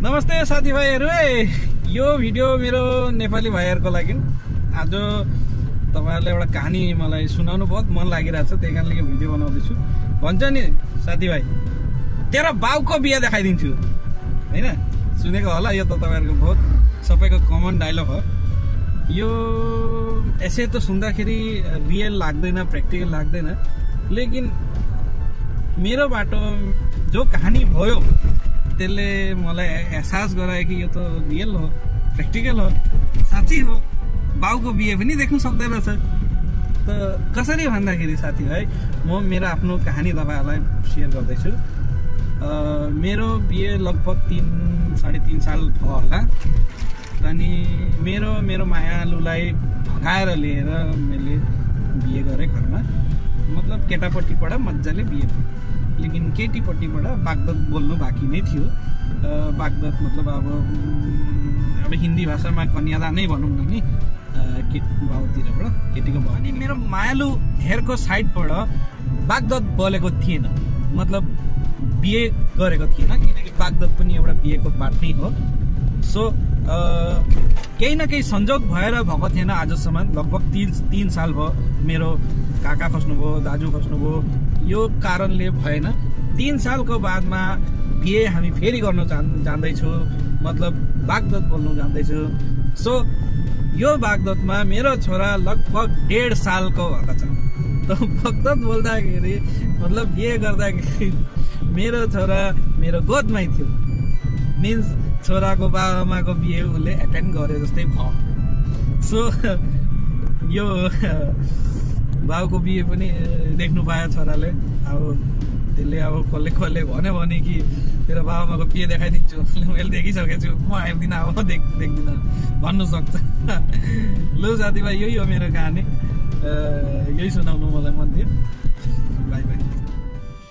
नमस्ते साथीभाइहरु। यो भिडियो मेरो नेपाली भाइहरुको लागि आज तपाईहरुले एउटा कहानी मलाई सुनाउनु बहुत मन लागिरहेछ, त्यही कारणले यो भिडियो बनाउँदैछु। भन्छ नि साथीभाइ, तेरो बाउको बिहे देखाइदिन्छु हैन, सुनेको होला यो त तपाईहरुको बहुत सबैको कमन डायलग हो। यो यसै त सुन्दाखेरि रियल लाग्दैन, प्र्याक्टिकल लाग्दैन, लेकिन मेरो बाटो जो कहानी भयो त्यसले मलाई एहसास गरायो कि यो त रियल हो, प्र्याक्टिकल हो, साँच्चै हो। बाउको बिहे पनि देख्नु सक्दैन रहेछ। त कसरी भन्दाखेरि साथीभाइ, म मेरो आफ्नो कहानी तपाईहरुलाई शेयर गर्दैछु। मेरो बिहे लगभग 3-3.5 साल भयो होला। अनि मेरो मायालुलाई भगाएर लिएर मैले बिहे गरेँ घरमा। मतलब केटापट्टिबाट मजाले बिहे भयो, लेकिन केटीपट्टिबाट बागदत बोल्नु बाँकी नै थियो। बागदत मतलब अब हिन्दी भाषामा कन्यादान नै भनौँ न नि, बाउतिरबाट केटीको भयो। अनि मेरो मायालु हेरको साइडबाट बागदत बोलेको थिएन, मतलब बिहे गरेको थिएन, किनकि बागदत पनि एउटा बिहेको बात नै हो। सो केही न केही संजोग भएर भएको थिएन आजसम्म। लगभग 3 साल भयो। मेरो काका खस्नुभयो, दाजु खस्नुभयो, यो कारणले भएन। 3 सालको बादमा बिहे हामी फेरि गर्न जान्दैछु, मतलब बागदत बोल्नु जान्दैछु। सो यो बागदतमा मेरो छोरा लगभग 1.5 सालको भएको छ। त बागदत बोल्दाखेरि मतलब बिहे गर्दाखेरि मेरो छोरा मेरो गोदमै थियो। मिन्स छोराको बाबाआमाको बिहे उसले एटेन्ड गरे जस्तै भयो। सो यो बाउको बिहे पनि देख्नु पायो छोराले। अब त्यसले अब कसले भन्यो भने कि तेरो बाबाआमाको बिहे देखाइदिन्छु, मैले देखिसकेको छु, म आउँदिनँ, अब देख्दिनँ भन्नु सक्छ। लु साथीभाइ, यही हो मेरो कहानी, यही सुनाउनु मलाई मन थियो। By by.